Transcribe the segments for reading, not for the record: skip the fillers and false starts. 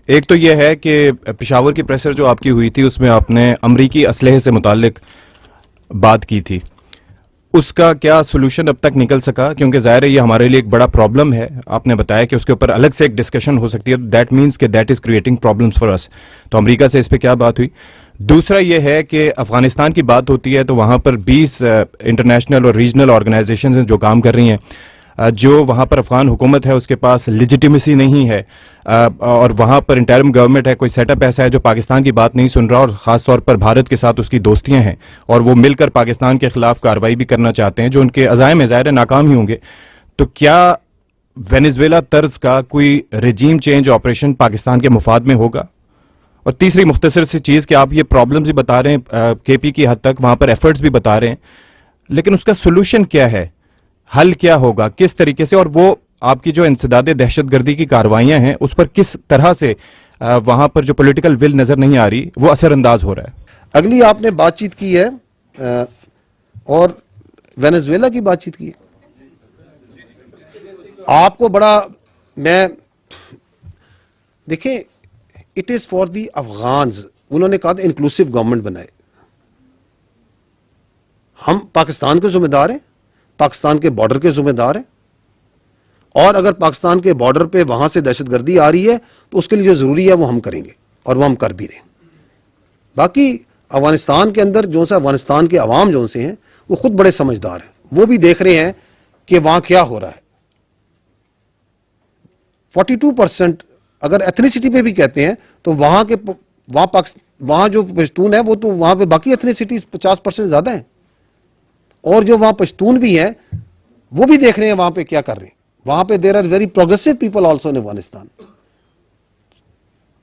ایک تو یہ ہے کہ پشاور کی پریسر جو آپ کی ہوئی تھی اس میں آپ نے امریکی اسلحے سے متعلق بات کی تھی، اس کا کیا سولوشن اب تک نکل سکا؟ کیونکہ ظاہر ہے یہ ہمارے لیے ایک بڑا پرابلم ہے. آپ نے بتایا کہ اس کے اوپر الگ سے ایک ڈسکشن ہو سکتی ہے، دیٹ مینس کہ that is creating problems for us. تو امریکہ سے اس پہ کیا بات ہوئی؟ دوسرا یہ ہے کہ افغانستان کی بات ہوتی ہے تو وہاں پر 20 انٹرنیشنل اور ریجنل آرگنائزیشنز ہیں جو کام کر رہی ہیں. جو وہاں پر افغان حکومت ہے اس کے پاس لیجیٹیمیسی نہیں ہے، اور وہاں پر انٹرم گورنمنٹ ہے، کوئی سیٹ اپ ایسا ہے جو پاکستان کی بات نہیں سن رہا، اور خاص طور پر بھارت کے ساتھ اس کی دوستیاں ہیں اور وہ مل کر پاکستان کے خلاف کارروائی بھی کرنا چاہتے ہیں جو ان کے عزائم ظاہر ناکام ہی ہوں گے. تو کیا وینیزویلا طرز کا کوئی رجیم چینج آپریشن پاکستان کے مفاد میں ہوگا؟ اور تیسری مختصر سی چیز کہ آپ یہ پرابلمز بھی بتا رہے ہیں کے پی کی حد تک، وہاں پر ایفرٹس بھی بتا رہے ہیں، لیکن اس کا سولوشن کیا ہے؟ حل کیا ہوگا کس طریقے سے؟ اور وہ آپ کی جو انسداد دہشت گردی کی کارروائیاں ہیں اس پر کس طرح سے وہاں پر جو پولیٹیکل ول نظر نہیں آ رہی وہ اثر انداز ہو رہا ہے؟ اگلی آپ نے بات چیت کی ہے اور وینیزویلا کی بات چیت کی ہے. آپ کو بڑا میں دیکھیں اٹ از فار دی افغانز. انہوں نے کہا تھا انکلوسو گورنمنٹ بنائے. ہم پاکستان کے ذمہ دار ہیں، پاکستان کے بارڈر کے ذمہ دار ہیں، اور اگر پاکستان کے بارڈر پہ وہاں سے دہشت گردی آ رہی ہے تو اس کے لیے جو ضروری ہے وہ ہم کریں گے اور وہ ہم کر بھی رہے ہیں. باقی افغانستان کے اندر جو سا افغانستان کے عوام جو سے ہیں وہ خود بڑے سمجھدار ہیں، وہ بھی دیکھ رہے ہیں کہ وہاں کیا ہو رہا ہے. 42% اگر ایتھنیسٹی پہ بھی کہتے ہیں تو وہاں جو پشتون ہے وہ تو وہاں پہ باقی ایتھنیسٹیز 50% زیادہ ہیں، اور جو وہاں پشتون بھی ہیں وہ بھی دیکھ رہے ہیں وہاں پہ کیا کر رہے ہیں. وہاں پہ there are very progressive people also in Afghanistan.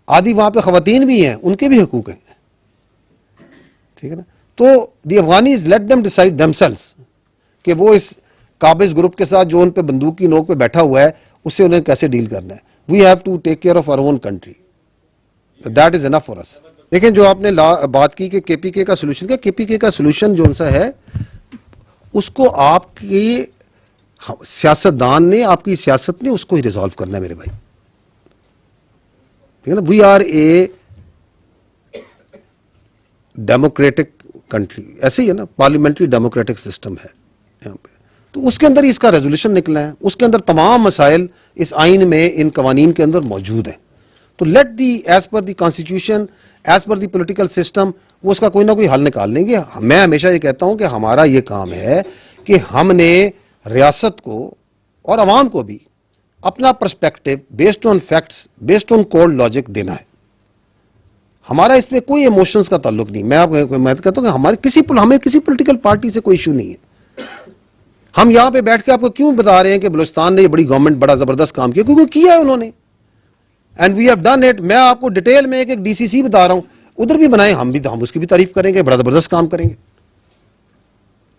آدھی وہاں پہ خواتین بھی ہیں، ان کے بھی حقوق ہیں، ٹھیک ہے نا. تو the Afghanis let them decide themselves کہ وہ اس قابض گروپ کے ساتھ جو ان پہ بندوق کی نوک پہ بیٹھا ہوا ہے اس سے انہیں کیسے ڈیل کرنا ہے. We have to take care of our own country, that is enough for us. لیکن جو آپ نے بات کی کہ کے پی کے کا سولوشن کیا، کے پی کے کا سولوشن جو سا ہے اس کو آپ کی سیاستدان نے، آپ کی سیاست نے اس کو ہی ریزالو کرنا ہے میرے بھائی. ٹھیک ہے نا. We are a democratic country, ایسے ہی ہے نا، پارلیمنٹری ڈیموکریٹک سسٹم ہے یہاں پہ. تو اس کے اندر اس کا ریزولوشن نکلا ہے، اس کے اندر تمام مسائل اس آئین میں ان قوانین کے اندر موجود ہیں. تو let the as per the constitution, as per the political system, وہ اس کا کوئی نہ کوئی حل نکال لیں گے. میں ہمیشہ یہ کہتا ہوں کہ ہمارا یہ کام ہے کہ ہم نے ریاست کو اور عوام کو بھی اپنا perspective based on facts, based on cold logic دینا ہے. ہمارا اس میں کوئی ایموشنز کا تعلق نہیں. میں کہتا ہوں کہ ہمیں کسی پولیٹیکل پارٹی سے کوئی ایشو نہیں ہے. ہم یہاں پہ بیٹھ کے آپ کو کیوں بتا رہے ہیں کہ بلوچستان نے یہ بڑی گورنمنٹ بڑا زبردست کام کیا؟ کیونکہ کیا ہے انہوں نے، and we have done it. میں آپ کو ڈیٹیل میں ایک ڈی سی سی بتا رہا ہوں، ادھر بھی بنائے، ہم اس کی بھی تعریف کریں گے، بڑا زبردست کام کریں گے.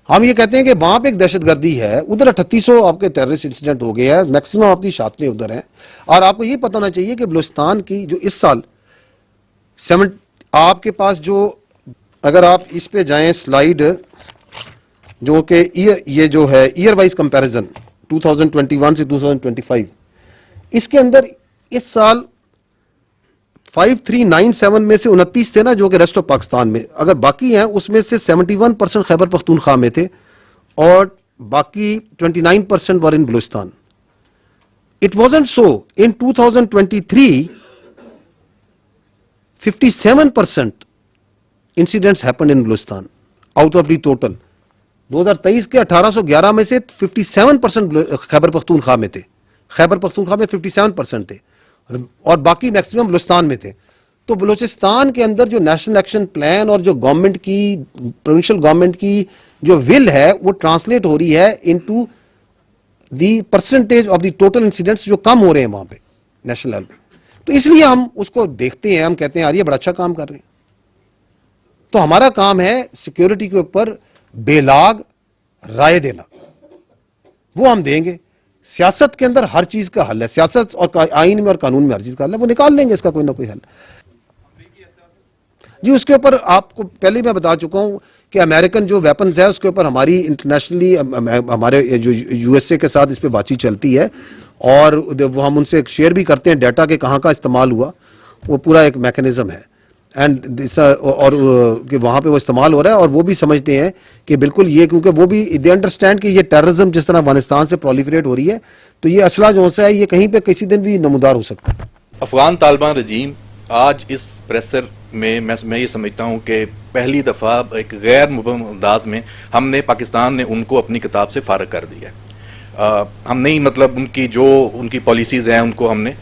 ہم یہ کہتے ہیں کہ وہاں پہ ایک دہشت گردی ہے، ادھر 3800 آپ کے ٹیررسٹ انسیڈنٹ ہو گئے ہیں، میکسیمم آپ کی شاتیں ادھر ہیں. اور آپ کو یہ پتہ ہونا چاہیے کہ بلوچستان کی جو اس سال آپ کے پاس جو، اگر آپ اس پہ جائیں سلائیڈ جو کہ یہ جو ہے ایئر وائز کمپیریزن 2021 سے 2025، اس کے اندر اس سال 5397 میں سے 29 تھے نا جو کہ ریسٹ آف پاکستان میں، اگر باقی ہیں اس میں سے 71% خیبر پختونخوا میں تھے اور باقی 29% ور ان Balochistan. It wasn't so. In 2023, 57% incidents happened in Balochistan out of the total. 2023 کے 1811 میں سے 57% خیبر پختونخوا میں تھے. خیبر پختونخوا میں 57% تھے اور باقی میکسیمم بلوچستان میں تھے. تو بلوچستان کے اندر جو نیشنل ایکشن پلان اور جو گورنمنٹ کی، پروونشل گورنمنٹ کی جو ول ہے وہ ٹرانسلیٹ ہو رہی ہے into the percentage of the total incidents جو کم ہو رہے ہیں وہاں پہ نیشنل لیول پہ. تو اس لیے ہم اس کو دیکھتے ہیں، ہم کہتے ہیں یار یہ بڑا اچھا کام کر رہے ہیں. تو ہمارا کام ہے سیکیورٹی کے اوپر بے لاگ رائے دینا، وہ ہم دیں گے. سیاست کے اندر ہر چیز کا حل ہے، سیاست اور آئین میں اور قانون میں ہر چیز کا حل ہے، وہ نکال لیں گے اس کا کوئی نہ کوئی حل. جی اس کے اوپر آپ کو پہلے میں بتا چکا ہوں کہ امریکن جو ویپنز ہے اس کے اوپر ہماری انٹرنیشنلی ہمارے جو یو ایس اے کے ساتھ اس پہ بات چیت چلتی ہے اور وہ ہم ان سے شیئر بھی کرتے ہیں ڈیٹا کہ کہاں کا استعمال ہوا. وہ پورا ایک میکینزم ہے اینڈ اور کہ وہاں پہ وہ استعمال ہو رہا ہے, اور وہ بھی سمجھتے ہیں کہ بالکل یہ, کیونکہ وہ بھی دے انڈرسٹینڈ کہ یہ ٹیررزم جس طرح افغانستان سے پرولیفریٹ ہو رہی ہے, تو یہ اسلحہ جو سا ہے یہ کہیں پہ کسی دن بھی نمودار ہو سکتا ہے. افغان طالبان رجیم آج اس پریسر میں میں یہ سمجھتا ہوں کہ پہلی دفعہ ایک غیر مبہم انداز میں ہم نے پاکستان نے ان کو اپنی کتاب سے فارغ کر دیا ہے. ہم نہیں مطلب ان کی پالیسیز ہیں ان کو ہم نے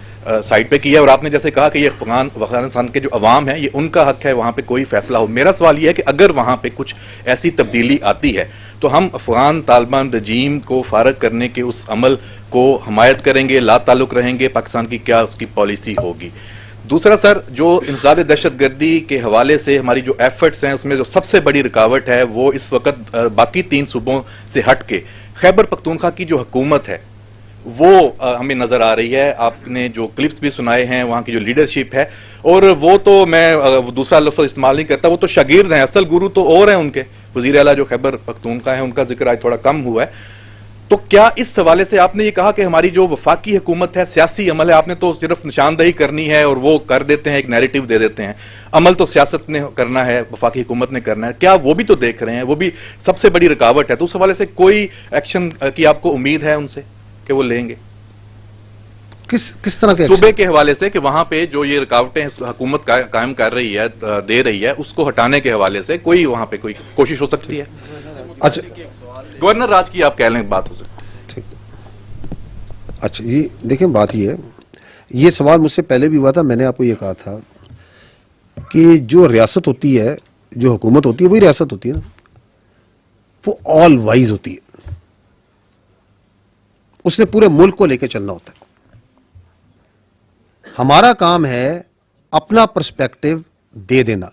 سائڈ پہ کیا, اور آپ نے جیسے کہا کہ یہ افغانستان کے جو عوام ہیں یہ ان کا حق ہے وہاں پہ کوئی فیصلہ ہو. میرا سوال یہ ہے کہ اگر وہاں پہ کچھ ایسی تبدیلی آتی ہے تو ہم افغان طالبان رجیم کو فارغ کرنے کے اس عمل کو حمایت کریں گے, لا تعلق رہیں گے, پاکستان کی کیا اس کی پالیسی ہوگی؟ دوسرا سر, جو انسداد دہشت گردی کے حوالے سے ہماری جو ایفرٹس ہیں اس میں جو سب سے بڑی رکاوٹ ہے وہ اس وقت باقی 3 صوبوں سے ہٹ کے خیبر پختونخوا کی جو حکومت ہے وہ ہمیں نظر آ رہی ہے. آپ نے جو کلپس بھی سنائے ہیں وہاں کی جو لیڈرشپ ہے, اور وہ تو میں دوسرا لفظ استعمال نہیں کرتا, وہ تو شاگرد ہیں, اصل گورو تو اور ہیں ان کے. وزیر اعلیٰ جو خیبر پختونخوا ہے ان کا ذکر آج تھوڑا کم ہوا ہے. تو کیا اس حوالے سے آپ نے یہ کہا کہ ہماری جو وفاقی حکومت ہے سیاسی عمل ہے, آپ نے تو صرف نشاندہی کرنی ہے اور وہ کر دیتے ہیں, ایک نیریٹو دے دیتے ہیں, عمل تو سیاست نے کرنا ہے, وفاقی حکومت نے کرنا ہے, کیا وہ بھی تو دیکھ رہے ہیں؟ وہ بھی سب سے بڑی رکاوٹ ہے. تو اس حوالے سے کوئی ایکشن کی آپ کو امید ہے ان سے کہ وہ لیں گے؟ کس طرح کے صوبے کے حوالے سے کہ وہاں پہ جو یہ رکاوٹیں حکومت قائم کر رہی ہے, دے رہی ہے, اس کو ہٹانے کے حوالے سے کوئی وہاں پہ کوئی کوشش ہو سکتی ہے؟ اچھا, گورنر راج کی آپ کہہ لیں بات ہو سکتی ہے. ٹھیک. اچھا یہ دیکھیں بات یہ ہے, یہ سوال مجھ سے پہلے بھی ہوا تھا. میں نے آپ کو یہ کہا تھا کہ جو ریاست ہوتی ہے, جو حکومت ہوتی ہے وہی ریاست ہوتی ہے نا, وہ آل وائز ہوتی ہے. اس نے پورے ملک کو لے کے چلنا ہوتا ہے. ہمارا کام ہے اپنا پرسپیکٹو دے دینا.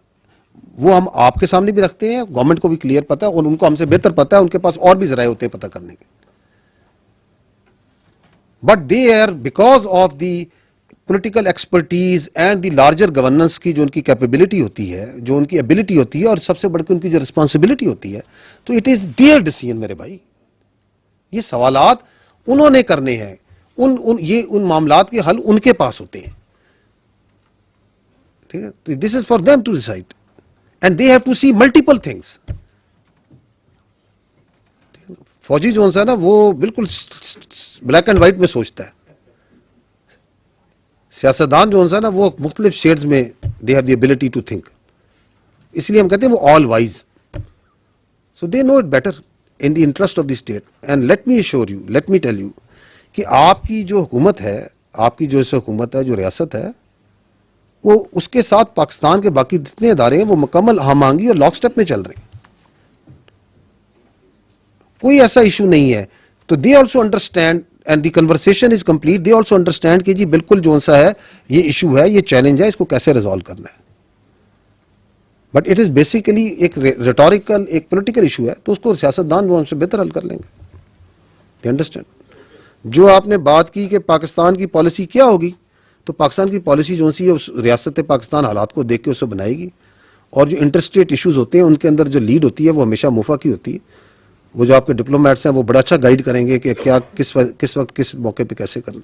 وہ ہم آپ کے سامنے بھی رکھتے ہیں, گورنمنٹ کو بھی کلیئر پتا ہے, اور ان کو ہم سے بہتر پتا ہے, ان کے پاس اور بھی ذرائع ہوتے ہیں پتہ کرنے کے. But they are because of the political expertise and the larger governance کی جو ان کی کیپیبلٹی ہوتی ہے, جو ان کی ایبلٹی ہوتی ہے, اور سب سے بڑھ کے ان کی جو رسپانسبلٹی ہوتی ہے, تو اٹ از دیئر ڈیسیژن میرے بھائی. یہ سوالات انہوں نے کرنے ہیں, ان معاملات کے حل ان کے پاس ہوتے ہیں. ٹھیک ہے, تو this is for them to decide and they have to see multiple things. فوجی جو ہے نا وہ بالکل بلیک اینڈ وائٹ میں سوچتا ہے. سیاستدان جو ہے نا وہ مختلف شیڈز میں they have the ability to think. اس لیے ہم کہتے ہیں وہ all wise. So they know it better in the interest of the state. And let me assure you, let me tell you کہ آپ کی جو حکومت ہے, آپ کی جو حکومت ہے, جو ریاست ہے, وہ اس کے ساتھ پاکستان کے باقی جتنے ادارے ہیں وہ مکمل ہم آہنگی اور لاک سٹیپ میں چل رہے ہیں. کوئی ایسا ایشو نہیں ہے. تو they also understand and the conversation is complete. They also understand کہ جی بالکل جو سا ہے یہ ایشو ہے, یہ چیلنج ہے, اس کو کیسے ریزالو کرنا ہے. بٹ اٹ از بیسیکلی ایک ریٹوریکل, ایک پولیٹیکل ایشو ہے, تو اس کو سیاستدان جو ہم سے بہتر حل کر لیں گے. They understand. جو آپ نے بات کی کہ پاکستان کی پالیسی کیا ہوگی, تو پاکستان کی پالیسی جو سی ہے اس ریاست پاکستان حالات کو دیکھ کے اسے بنائے گی. اور جو انٹرسٹیٹ ایشوز ہوتے ہیں ان کے اندر جو لیڈ ہوتی ہے وہ ہمیشہ موفا کی ہوتی ہے. وہ جو آپ کے ڈپلومیٹس ہیں وہ بڑا اچھا گائیڈ کریں گے کہ کیا کس وقت کس موقع پہ کیسے کرنا.